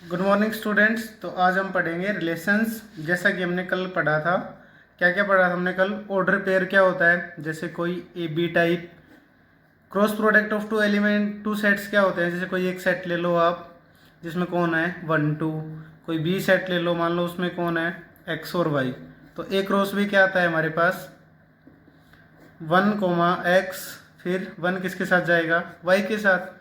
Good morning students. तो आज हम पढ़ेंगे रिलेशंस। जैसा कि हमने कल पढ़ा था, क्या क्या पढ़ा था हमने कल? ऑर्डर पेयर क्या होता है, जैसे कोई A B type. Cross product of two element, two sets क्या होते हैं, जैसे कोई एक सेट ले लो आप जिसमें कौन है 1 2। कोई बी सेट ले लो, मान लो उसमें कौन है एक्स और वाई। तो ए क्रॉस बी क्या आता है हमारे पास 1 एक्स, फिर 1 किसके साथ जाएगा वाई के साथ,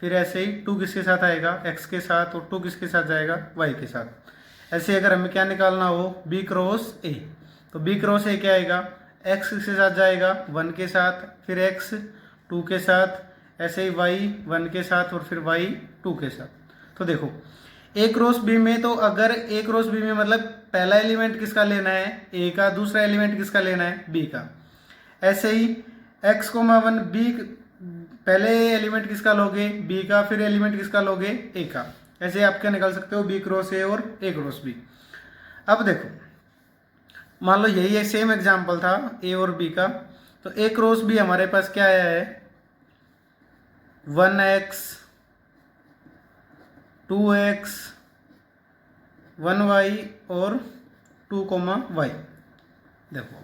फिर ऐसे ही 2 किसके साथ आएगा एक्स के साथ, और 2 किसके साथ जाएगा वाई के साथ। ऐसे अगर हमें क्या निकालना हो बी क्रॉस ए, तो बी क्रॉस ए क्या आएगा एक्स किसके साथ जाएगा 1 के साथ, फिर एक्स 2 के साथ, ऐसे ही वाई 1 के साथ और फिर वाई 2 के साथ। तो देखो ए क्रॉस बी में, तो अगर ए क्रॉस बी में मतलब पहला एलिमेंट किसका लेना है ए का, दूसरा एलिमेंट किसका लेना है बी का। ऐसे ही एक्स कोमा 1 बी, पहले एलिमेंट किसका लोगे बी का, फिर एलिमेंट किसका लोगे ए का। ऐसे आप क्या निकाल सकते हो बी क्रॉस ए और ए क्रॉस बी। अब देखो मान लो यही है, सेम एग्जांपल था ए और बी का। तो ए क्रॉस बी हमारे पास क्या आया है 1x 2x 1y और 2, y। देखो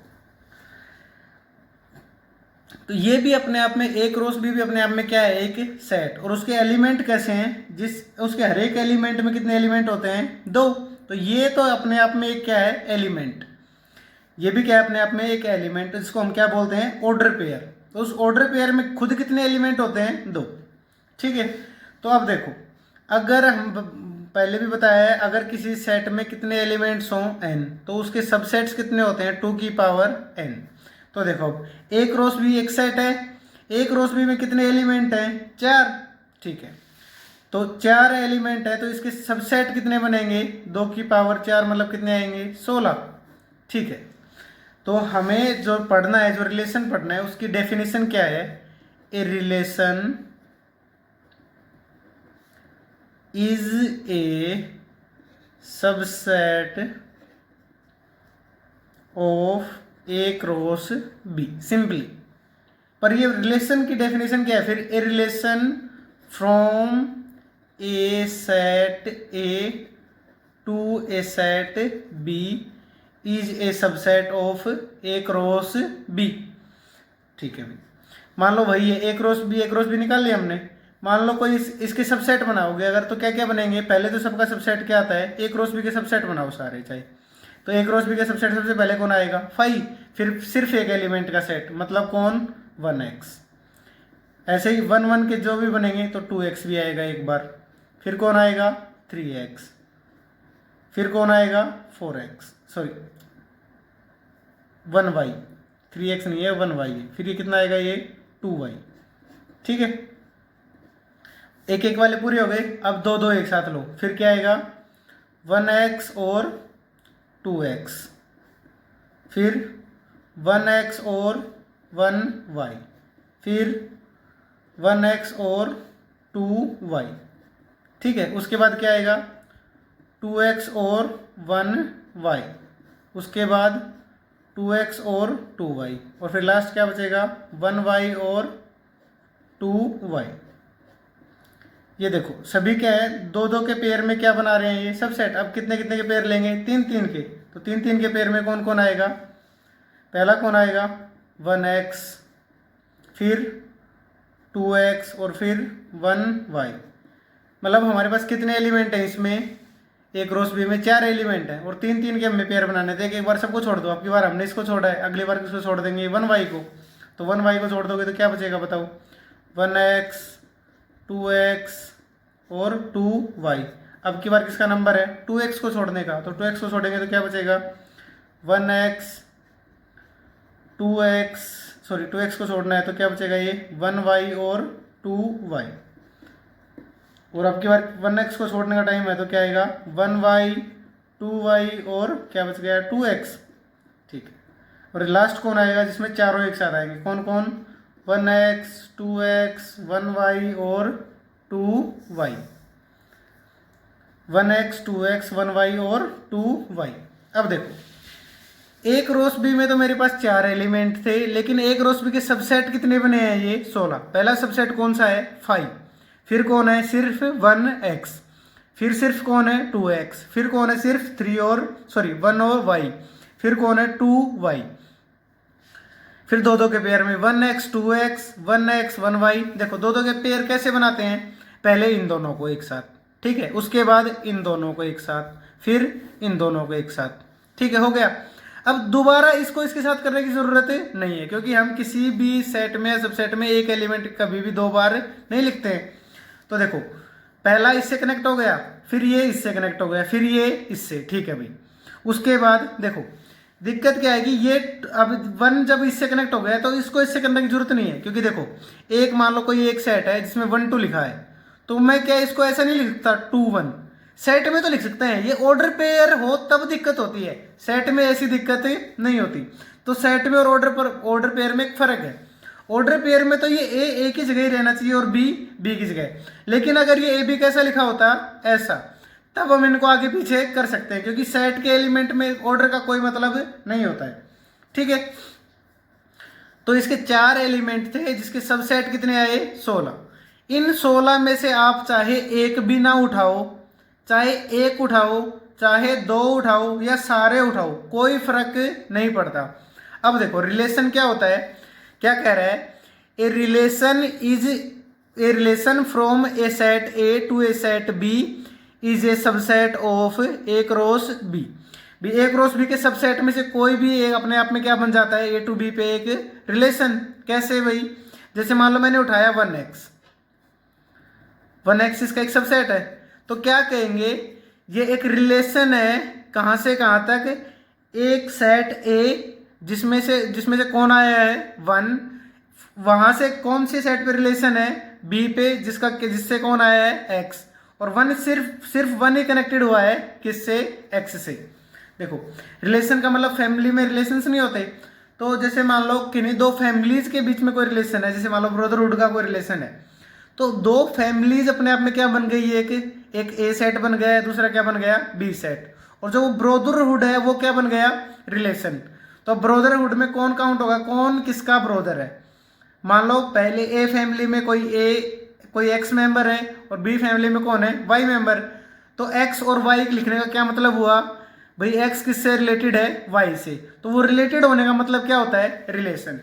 तो ये भी अपने आप में ए क्रॉस बी भी अपने आप में क्या है एक सेट, और उसके एलिमेंट कैसे हैं, जिस उसके हर एक एलिमेंट में कितने एलिमेंट होते हैं 2। तो ये तो अपने आप में एक क्या है एलिमेंट, ये भी क्या है अपने आप में एक एलिमेंट, जिसको हम क्या बोलते हैं ऑर्डर पेयर। तो उस ऑर्डर पेयर में खुद कितने एलिमेंट होते हैं 2। ठीक है। तो अब देखो अगर हम पहले भी बताया है, अगर किसी सेट में कितने एलिमेंट्स हों n, तो उसके सबसेट्स कितने होते हैं 2n। तो देखो ए क्रॉस बी एक सेट है, ए क्रॉस बी में कितने एलिमेंट हैं 4। ठीक है, तो 4 एलिमेंट है, तो इसके सबसेट कितने बनेंगे 2 की पावर 4, मतलब कितने आएंगे 16। ठीक है, तो हमें जो पढ़ना है, जो रिलेशन पढ़ना है, उसकी डेफिनेशन क्या है, a relation is a subset of A cross B, simply. पर ये रिलेशन की डेफिनेशन क्या है फिर, a relation from a set A to a set B is a subset of A cross B. ठीक है भाई, मान लो वही है ए क्रॉस बी निकाल लिया हमने। मान लो कोई इसके सबसेट बनाओगे अगर, तो क्या क्या बनेंगे, पहले तो सबका सबसेट क्या आता है ए क्रॉस बी के सबसेट बनाओ सारे चाहे। तो ए क्रॉस बी का सबसेट सबसे पहले कौन आएगा 5, फिर सिर्फ एक एलिमेंट का सेट, मतलब कौन 1x। ऐसे ही 1 1 के जो भी बनेंगे तो 2x भी आएगा एक बार, फिर कौन आएगा 3x, फिर कौन आएगा 4x, सॉरी 1y, 3x नहीं है 1y है, फिर ये कितना आएगा ये 2y। ठीक है, एक एक वाले पूरे हो गए। अब दो दो एक साथ लो, फिर क्या आएगा 1x और 2x, फिर 1x और 1y, फिर 1x और 2y। ठीक है, उसके बाद क्या आएगा 2x और 1y, उसके बाद 2x और 2y, और फिर लास्ट क्या बचेगा 1y और 2y। ये देखो सभी क्या है 2 2 के पेयर में क्या बना रहे हैं ये सब सेट। अब कितने कितने के पेयर लेंगे 3 3 के, तो 3 3 के पेयर में कौन कौन आएगा, पहला कौन आएगा 1x, फिर 2x और फिर 1y। मतलब हमारे पास कितने एलिमेंट हैं इसमें, ए क्रॉस बी में 4 एलिमेंट हैं, और 3 3 के हमें पेयर बनाने थे। एक बार सबको छोड़ दो, अब की बार हमने इसको छोड़ा है, अगली बार किसको छोड़ देंगे 1y को। तो 1y को छोड़ दोगे तो क्या बचेगा बताओ 1x 2x और 2y। अब की बार किसका नंबर है 2x को छोड़ने का, तो 2x को छोड़ेंगे तो क्या बचेगा 1x 2x, सॉरी 2x को छोड़ना है तो क्या बचेगा ये 1y और 2y। और अब की बार 1x को छोड़ने का टाइम है तो क्या आएगा 1y 2y और क्या बच गया 2x। ठीक है, और लास्ट कौन आएगा जिसमें चारों एक साथ आएंगे, कौन कौन 1x 2x 1y और 2y, 1x 2x 1y और 2y। अब देखो एक क्रॉस बी में तो मेरे पास 4 एलिमेंट थे, लेकिन एक क्रॉस बी के सबसेट कितने बने हैं ये 16। पहला सबसेट कौन सा है 5, फिर कौन है सिर्फ 1x, फिर सिर्फ कौन है 2x, फिर कौन है सिर्फ 3 और 1 और y, फिर कौन है 2y, फिर दो दो के पेयर में 1x 2x 1x 1y। देखो दो दो के पेयर कैसे बनाते हैं, पहले इन दोनों को एक साथ, ठीक है, उसके बाद इन दोनों को एक साथ, फिर इन दोनों को एक साथ, ठीक है, हो गया। अब दोबारा इसको इसके साथ करने की जरूरत नहीं है, क्योंकि हम किसी भी सेट में या सबसेट में एक एलिमेंट कभी भी दो बार नहीं लिखते हैं। तो देखो पहला इससे कनेक्ट हो गया, फिर ये इससे कनेक्ट हो गया, फिर ये इससे, ठीक है भाई। उसके बाद देखो दिक्कत क्या है कि ये अब 1 जब इससे कनेक्ट हो गया तो इसको इससे करने की जरूरत नहीं है, क्योंकि देखो एक मान लो कोई एक सेट है जिसमें 1 2 लिखा है, तो मैं क्या इसको ऐसा नहीं लिख सकता 2 1, सेट में तो लिख सकते हैं। ये ऑर्डर पेयर हो तब दिक्कत होती है, सेट में ऐसी दिक्कत नहीं होती। तो सेट में और ऑर्डर पेयर में एक फर्क है। ऑर्डर पेयर में तो ये ए की जगह ही रहना चाहिए और बी की जगह, लेकिन अगर ये ए बी कैसा लिखा होता ऐसा, तब हम इनको आगे पीछे कर सकते हैं, क्योंकि सेट के एलिमेंट में ऑर्डर का कोई मतलब नहीं होता है, ठीक है। तो इसके 4 एलिमेंट थे जिसके सबसेट कितने आए 16। इन 16 में से आप चाहे एक भी ना उठाओ, चाहे एक उठाओ, चाहे 2 उठाओ या सारे उठाओ, कोई फर्क नहीं पड़ता। अब देखो रिलेशन क्या होता है, क्या कह रहा है, a relation is a relation from a set A to a set B is a subset of A cross B. भी ए क्रॉस बी के सबसेट में से कोई भी एक अपने आप में क्या बन जाता है, ए टू बी पे एक रिलेशन। कैसे भाई, जैसे मान लो मैंने उठाया 1x, 1x इसका एक सबसेट है, तो क्या कहेंगे, ये एक रिलेशन है कहाँ से कहाँ तक, एक सेट ए जिसमें से कौन आया है 1, वहां से कौन से सेट पे रिलेशन है बी पे जिससे कौन आया है x, और 1 सिर्फ 1 ही कनेक्टेड हुआ है किससे, x से। देखो रिलेशन का मतलब फैमिली में रिलेशंस नहीं होते, तो जैसे मान लो किन्हीं दो फैमिलीज के बीच में कोई रिलेशन है, जैसे मान लो ब्रदरहुड का कोई रिलेशन है, तो दो फैमिलीज अपने आप में क्या बन गई, एक ए सेट बन गया है, दूसरा क्या बन गया बी सेट, और जो ब्रदरहुड है वो क्या बन गया रिलेशन। तो ब्रदरहुड में कौन काउंट होगा, कौन किसका ब्रदर है। मान लो पहले ए फैमिली में कोई एक्स मेंबर है और बी फैमिली में कौन है वाई मेंबर, तो एक्स और वाई लिखने का क्या मतलब हुआ भाई, एक्स किससे रिलेटेड है वाई से, तो वो रिलेटेड होने का मतलब क्या होता है रिलेशन।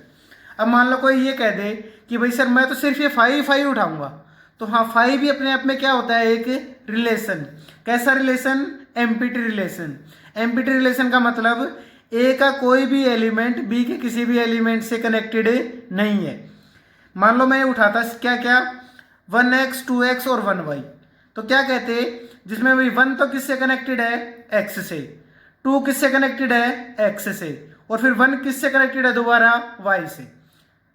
अब मान लो कोई ये कह दे कि भाई सर मैं तो सिर्फ ये 5 उठाऊंगा, तो हाँ 5 भी अपने आप में क्या होता है एक रिलेशन। कैसा relation, empty relation. Empty relation का मतलब ए का कोई भी एलिमेंट बी के किसी भी एलिमेंट से कनेक्टेड नहीं है। मान लो मैं उठाता क्या क्या 1x 2x और 1y, तो क्या कहते जिसमें भाई 1 तो किससे कनेक्टेड है x से, 2 किससे कनेक्टेड है x से, और फिर 1 किससे कनेक्टेड है दोबारा y से,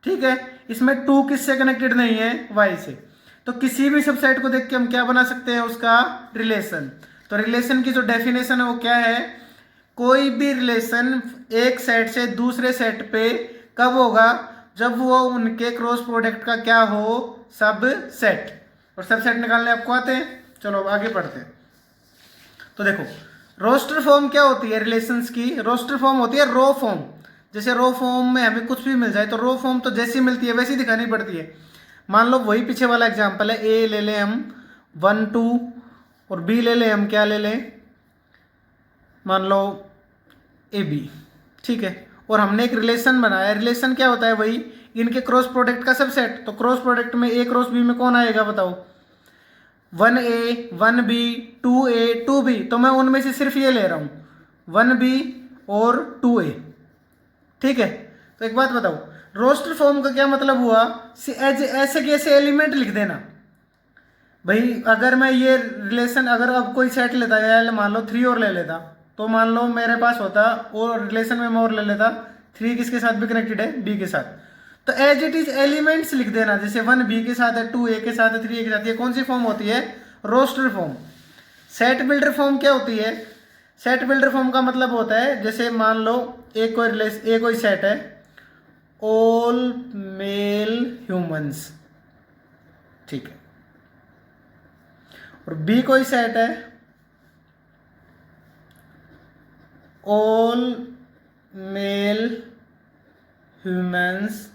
ठीक है। इसमें 2 किससे कनेक्टेड नहीं है y से। तो किसी भी सबसेट को देख के हम क्या बना सकते हैं उसका रिलेशन। तो रिलेशन की जो डेफिनेशन है वो क्या है, कोई भी रिलेशन एक सेट से दूसरे सेट पे कब होगा, जब वो उनके क्रॉस प्रोडक्ट का क्या हो सब सेट। और सब सेट निकालने आपको आते हैं, चलो आगे पढ़ते हैं। तो देखो रोस्टर फॉर्म क्या होती है रिलेशंस की, रोस्टर फॉर्म होती है रो फॉर्म। जैसे रो फॉर्म में हमें कुछ भी मिल जाए तो रो फॉर्म तो जैसी मिलती है वैसी दिखानी पड़ती है। मान लो वही पीछे वाला एग्जाम्पल है, ए ले लें हम 1 2 और बी ले लें हम क्या ले लें, मान लो ए बी, ठीक है। और हमने एक रिलेशन बनाया, रिलेशन क्या होता है भाई इनके क्रॉस प्रोडक्ट का सबसेट। तो क्रॉस प्रोडक्ट में ए क्रॉस बी में कौन आएगा बताओ, 1a 1b 2a 2b, तो मैं उनमें से सिर्फ ये ले रहा हूँ 1b और 2a, ठीक है। तो एक बात बताओ रोस्टर फॉर्म का क्या मतलब हुआ, ऐसे कैसे एलिमेंट लिख देना भाई। अगर मैं ये रिलेशन अगर अब कोई सेट लेता है, मान लो 3 और ले लेता, तो मान लो मेरे पास होता और रिलेशन में मैं और ले लेता 3 किसके साथ भी कनेक्टेड है बी के साथ, तो एज इट इज एलिमेंट्स लिख देना, जैसे 1 बी के साथ है, 2 ए के साथ है, 3 ए के साथ। ये कौन सी फॉर्म होती है roster form. Set builder form क्या होती है, सेट बिल्डर फॉर्म का मतलब होता है जैसे मान लो एक कोई सेट है ऑल मेल ह्यूमंस, ठीक है, और बी कोई सेट है all mail humans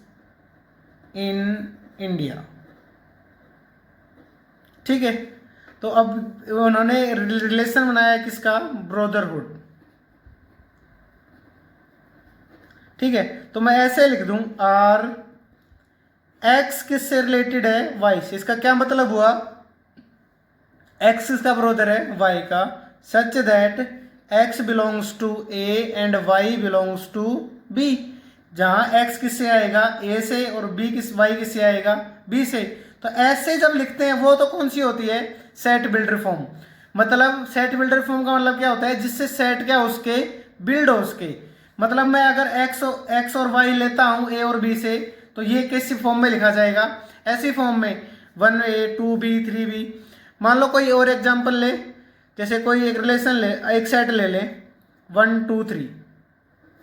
in India, ठीक है। तो अब उन्होंने रिलेशन बनाया किसका, ब्रदरहुड। ठीक है, तो मैं ऐसे लिख दूं आर एक्स किससे रिलेटेड है, वाई से। इसका क्या मतलब हुआ, एक्स इसका ब्रदर है वाई का, such that X belongs to A and Y belongs to B. जहां एक्स किससे आएगा, ए से, और बी किस, वाई किससे आएगा, बी से। तो ऐसे जब लिखते हैं वो तो कौन सी होती है, सेट बिल्डर फॉर्म। मतलब सेट बिल्डर फॉर्म का मतलब क्या होता है, जिससे सेट क्या उसके बिल्ड हो उसके। मतलब मैं अगर एक्स और वाई लेता हूं ए और बी से, तो ये किस फॉर्म में लिखा जाएगा, ऐसी फॉर्म में 1a 2b 3b। मान लो कोई और एग्जांपल ले, जैसे कोई एक रिलेशन ले, एक सेट ले ले 1 2 3,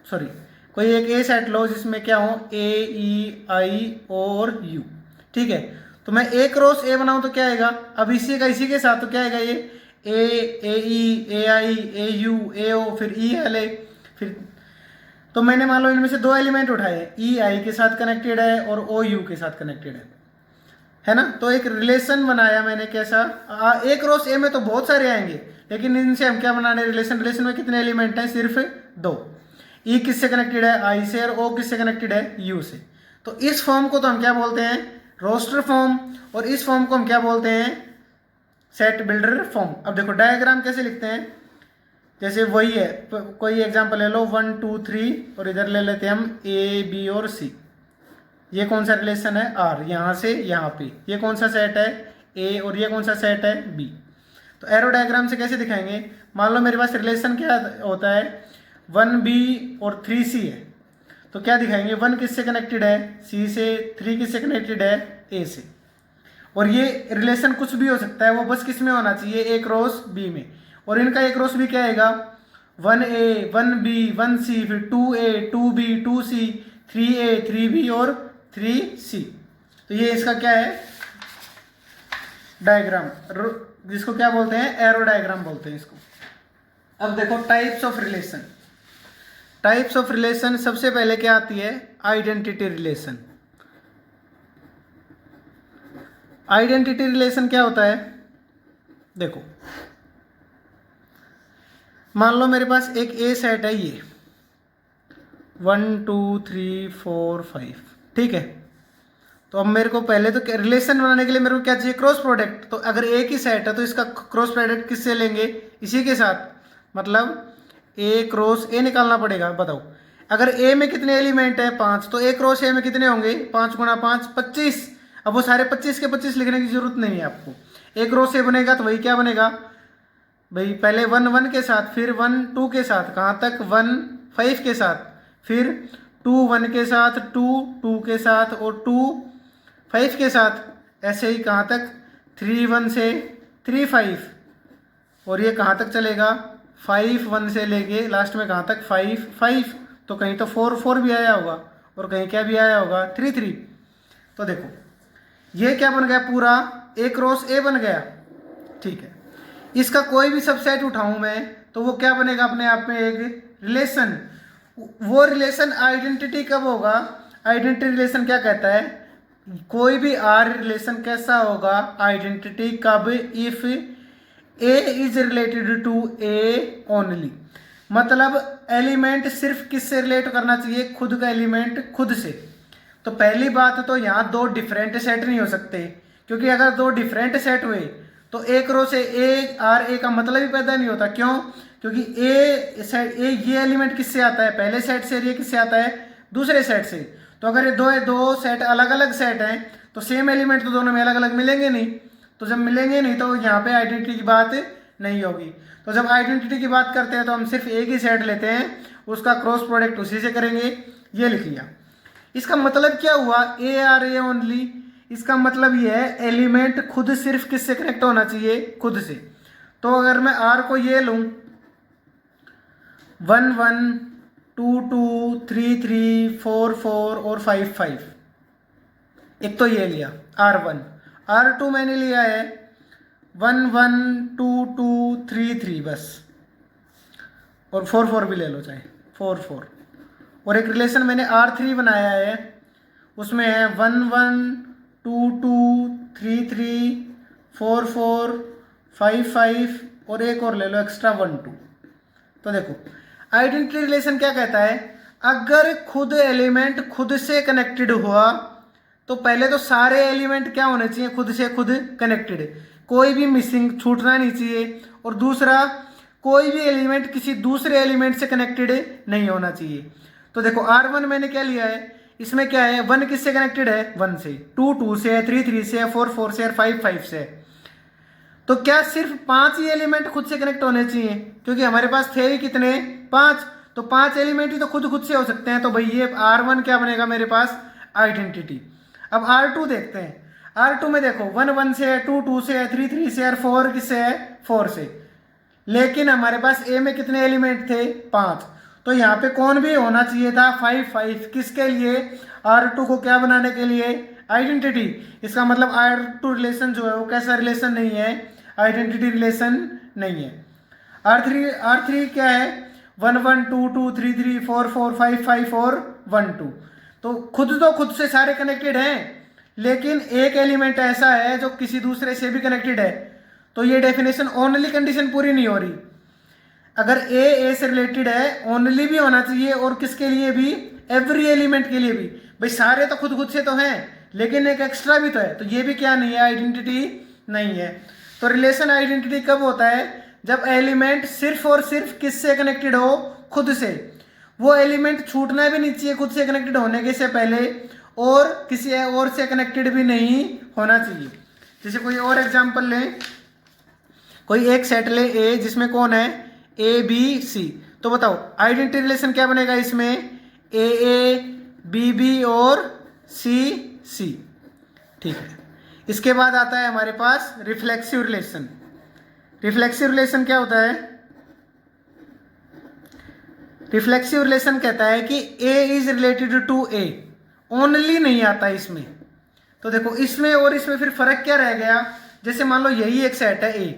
सॉरी कोई एक ए सेट लो जिसमें क्या हो ए ई आई और यू। ठीक है, तो मैं ए क्रॉस ए बनाऊं तो क्या आएगा, अब इसी का इसी के साथ तो क्या आएगा, ये ए ई ए आई ए यू ए ओ फिर ई एल ए फिर। तो मैंने मान लो इनमें से दो एलिमेंट उठाए, ई आई के साथ कनेक्टेड है और ओ यू के साथ कनेक्टेड है ना। तो एक रिलेशन बनाया मैंने कैसा, ए क्रॉस ए में तो बहुत सारे आएंगे, लेकिन इनसे हम क्या बनाने, रिलेशन। रिलेशन में कितने एलिमेंट हैं, सिर्फ दो। ई किससे कनेक्टेड है, आई से, और ओ किससे कनेक्टेड है, यू से। तो इस फॉर्म को तो हम क्या बोलते हैं, रोस्टर फॉर्म, और इस फॉर्म को हम क्या बोलते हैं, सेट बिल्डर फॉर्म। अब देखो डायग्राम कैसे लिखते हैं, जैसे वही है, कोई एग्जांपल ले लो 1 2 3, और इधर ले लेते हैं हम ए बी और सी। ये कौन सा रिलेशन है, आर, यहाँ से यहाँ पे। ये कौन सा सेट है, ए, और ये कौन सा सेट है, बी। तो एरो डायग्राम से कैसे दिखाएंगे, मान लो मेरे पास रिलेशन क्या होता है, 1b और 3c है। तो क्या दिखाएंगे, 1 किससे कनेक्टेड है, सी से, 3 किससे कनेक्टेड है, ए से। और ये रिलेशन कुछ भी हो सकता है, वो बस किस में होना चाहिए, ए क्रॉस बी में। और इनका ए क्रॉस बी क्या आएगा, 1a 1b 1c, फिर 2a 2b 2c 3a 3b और 3c। तो ये इसका क्या है, डायग्राम, जिसको क्या बोलते हैं, एरो डायग्राम बोलते हैं इसको। अब देखो types of relation. Types of relation, सबसे पहले क्या आती है, आइडेंटिटी रिलेशन। आइडेंटिटी रिलेशन क्या होता है, देखो मान लो मेरे पास एक ए सेट है, ये 1 2 3 4 5, ठीक है। तो अब मेरे को पहले तो रिलेशन बनाने के लिए मेरे को क्या चाहिए, क्रॉस प्रोडक्ट। तो अगर एक ही सेट है तो इसका क्रॉस प्रोडक्ट किससे लेंगे, इसी के साथ। मतलब ए क्रॉस ए निकालना पड़ेगा। बताओ अगर ए में कितने एलिमेंट है, 5, तो ए क्रॉस ए में कितने होंगे, 5 गुणा 5 25। अब वो सारे 25 के 25 लिखने की जरूरत नहीं है आपको। ए क्रॉस ए बनेगा तो वही क्या बनेगा भाई, पहले 1 1 के साथ, फिर 1 2 के साथ, कहाँ तक 1 5 के साथ, फिर 2 1 के साथ, 2 2 के साथ, और 2 5 के साथ। ऐसे ही कहाँ तक 3 1 से 3 5, और ये कहाँ तक चलेगा 5 1 से लेके लास्ट में कहाँ तक 5 5। तो कहीं तो 4 4 भी आया होगा, और कहीं क्या भी आया होगा 3 3। तो देखो ये क्या बन गया, पूरा ए क्रॉस ए बन गया। ठीक है, इसका कोई भी सबसेट उठाऊं मैं तो वो क्या बनेगा, अपने आप में एक रिलेशन। वो रिलेशन आइडेंटिटी कब होगा, आइडेंटिटी रिलेशन क्या कहता है, कोई भी आर रिलेशन कैसा होगा, आइडेंटिटी कब, if A is related to A only. मतलब एलिमेंट सिर्फ किससे रिलेट करना चाहिए, खुद का एलिमेंट खुद से। तो पहली बात तो यहाँ दो डिफरेंट सेट नहीं हो सकते, क्योंकि अगर दो डिफरेंट सेट हुए तो एक रो से ए आर ए का मतलब ही पैदा नहीं होता। क्यों, क्योंकि ए ये एलिमेंट किससे आता है, पहले सेट से, ये किससे आता है, दूसरे सेट से। तो अगर ये दो सेट अलग अलग सेट हैं तो सेम एलिमेंट तो दोनों में अलग अलग मिलेंगे नहीं। तो जब मिलेंगे नहीं तो यहाँ पे आइडेंटिटी की बात नहीं होगी। तो जब आइडेंटिटी की बात करते हैं तो हम सिर्फ एक ही सेट लेते हैं, उसका क्रॉस प्रोडक्ट उसी से करेंगे। ये लिख लिया। इसका मतलब क्या हुआ, ए आर ए ओनली। इसका मतलब ये है एलिमेंट खुद सिर्फ किससे कनेक्ट होना चाहिए, खुद से। तो अगर मैं आर को ये लूं 1 1 2 2 3 3 4 4 और 5 5, एक तो ये लिया R1। R2 मैंने लिया है 1 1 2 2 3 3 बस, और 4 4 भी ले लो चाहे 4 4। और एक रिलेशन मैंने R3 बनाया है, उसमें है 1 1 2 2 3 3 4 4 5 5 और एक और ले लो एक्स्ट्रा 1 2। तो देखो आइडेंटिटी रिलेशन क्या कहता है, अगर खुद एलिमेंट खुद से कनेक्टेड हुआ तो पहले तो सारे एलिमेंट क्या होने चाहिए, खुद से खुद कनेक्टेड, कोई भी मिसिंग छूटना नहीं चाहिए। और दूसरा, कोई भी एलिमेंट किसी दूसरे एलिमेंट से कनेक्टेड नहीं होना चाहिए। तो देखो R1 मैंने क्या लिया है, इसमें क्या है, 1 किससे कनेक्टेड है, 1 से, 2 2 से है, 3 3 से है, 4 4 से है, 5 5 से है। तो क्या सिर्फ 5 ही एलिमेंट खुद से कनेक्ट होने चाहिए, क्योंकि हमारे पास थे ही कितने, 5, तो 5 एलिमेंट ही तो खुद से हो सकते हैं। तो भाई ये R1 क्या बनेगा मेरे पास, आइडेंटिटी। अब R2 देखते हैं, R2 में देखो 1 1 से है, 2 2 से है, 3 3 से है, 4 किससे है, 4 से। लेकिन हमारे पास A में कितने एलिमेंट थे, 5, तो यहाँ पे कौन भी होना चाहिए था, 5 5। किसके लिए, R2 को क्या बनाने के लिए, आइडेंटिटी। इसका मतलब R2 रिलेशन जो है वो कैसा रिलेशन नहीं है, आइडेंटिटी रिलेशन नहीं है। R3 क्या है, 1 1 2 2 3 3 4 4 5 5 और 1 2। तो खुद से सारे कनेक्टेड हैं, लेकिन एक एलिमेंट ऐसा है जो किसी दूसरे से भी कनेक्टेड है। तो ये डेफिनेशन ओनली कंडीशन पूरी नहीं हो रही। अगर ए से रिलेटेड है, ओनली भी होना चाहिए, और किसके लिए भी, एवरी एलिमेंट के लिए भी। भाई सारे तो खुद से तो हैं, लेकिन एक एक्स्ट्रा भी तो है, तो ये भी क्या नहीं है, आइडेंटिटी नहीं है। तो रिलेशन आइडेंटिटी कब होता है, जब एलिमेंट सिर्फ और सिर्फ किससे कनेक्टेड हो, खुद से। वो एलिमेंट छूटना भी नहीं चाहिए खुद से कनेक्टेड होने के से पहले, और किसी और से कनेक्टेड भी नहीं होना चाहिए। जैसे कोई और एग्जांपल लें, कोई एक सेट ले ए जिसमें कौन है, ए बी सी। तो बताओ आइडेंटिटी रिलेशन क्या बनेगा इसमें, ए बी बी और सी सी। ठीक है, इसके बाद आता है हमारे पास रिफ्लेक्सिव रिलेशन। रिफ्लेक्सिव रिलेशन क्या होता है, रिफ्लेक्सिव रिलेशन कहता है कि A is related to A, only नहीं आता इसमें। तो देखो इसमें और इसमें फिर फर्क क्या रह गया, जैसे मान लो यही एक सेट है ए,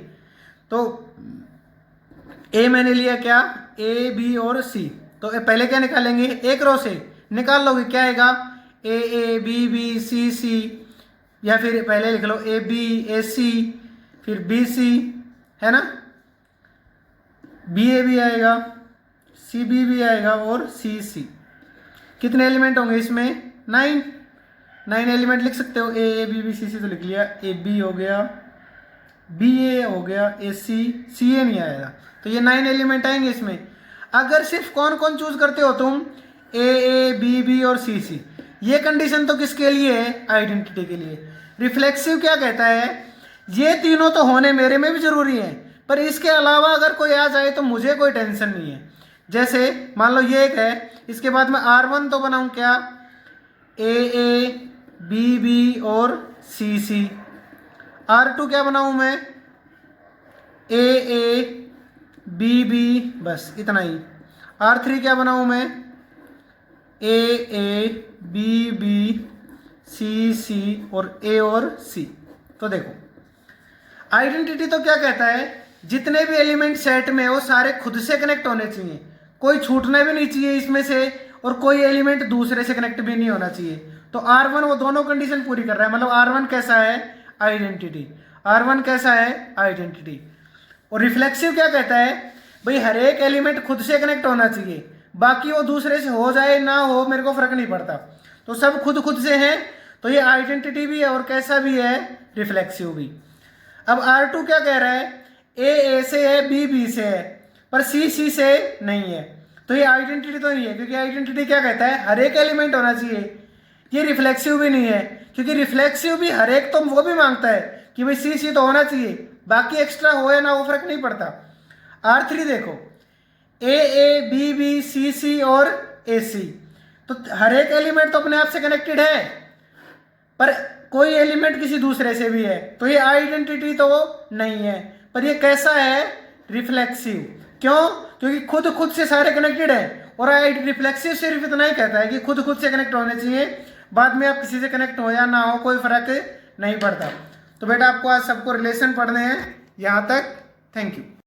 तो ए मैंने लिया क्या, ए बी और सी। तो पहले क्या निकालेंगे, एक रो से निकाल लोगे, क्या आएगा, ए बी बी सी सी, या फिर पहले लिख लो ए बी ए सी, फिर बी सी, है ना, बी ए भी आएगा, सी बी भी आएगा, और सी सी। कितने एलिमेंट होंगे इसमें, 9 एलिमेंट लिख सकते हो। ए बी बी सी सी तो लिख लिया, ए बी हो गया, बी ए हो गया, ए सी ए नहीं आएगा, तो ये 9 एलिमेंट आएंगे इसमें। अगर सिर्फ कौन कौन चूज करते हो तुम, ए बी बी और सी सी, ये कंडीशन तो किसके लिए है, आइडेंटिटी के लिए। रिफ्लेक्सिव क्या कहता है, ये तीनों तो होने मेरे में भी जरूरी है, पर इसके अलावा अगर कोई आ जाए तो मुझे कोई टेंशन नहीं है। जैसे मान लो ये एक है, इसके बाद मैं R1 तो बनाऊं क्या, ए बी बी और सी सी। R2 क्या बनाऊं मैं, ए बी बी, बस इतना ही। R3 क्या बनाऊं मैं, ए बी बी सी सी और ए और सी। तो देखो आइडेंटिटी तो क्या कहता है, जितने भी एलिमेंट सेट में वो सारे खुद से कनेक्ट होने चाहिए, कोई छूटना भी नहीं चाहिए इसमें से, और कोई एलिमेंट दूसरे से कनेक्ट भी नहीं होना चाहिए। तो R1 वो दोनों कंडीशन पूरी कर रहा है, मतलब R1 कैसा है, आइडेंटिटी। R1 कैसा है, आइडेंटिटी। और रिफ्लेक्सिव क्या कहता है, भाई हर एक एलिमेंट खुद से कनेक्ट होना चाहिए, बाकी वो दूसरे से हो जाए ना हो मेरे को फर्क नहीं पड़ता, तो सब खुद से हैं। तो ये आइडेंटिटी भी है और कैसा भी है, रिफ्लेक्सिव भी। अब R2 क्या कह रहा है, ए से है, बी बी से है, पर सी से नहीं है, तो ये आइडेंटिटी तो नहीं है, क्योंकि आइडेंटिटी क्या कहता है, हर एक एलिमेंट होना चाहिए। ये रिफ्लेक्सिव भी नहीं है, क्योंकि रिफ्लेक्सिव भी हर एक तो वो भी मांगता है कि भाई सी तो होना चाहिए, बाकी एक्स्ट्रा हो या ना हो फर्क नहीं पड़ता। R3 देखो, ए बी बी सी सी और ए सी, तो हर एक एलिमेंट तो अपने आप से कनेक्टेड है, पर कोई एलिमेंट किसी दूसरे से भी है, तो ये आइडेंटिटी तो नहीं है, पर ये कैसा है, रिफ्लेक्सिव। क्यों, क्योंकि खुद से सारे कनेक्टेड है, और रिफ्लेक्सिव सिर्फ इतना ही कहता है कि खुद से कनेक्ट होने चाहिए, बाद में आप किसी से कनेक्ट हो या ना हो कोई फर्क नहीं पड़ता। तो बेटा आपको आज सबको रिलेशन पढ़ने हैं यहाँ तक। Thank you.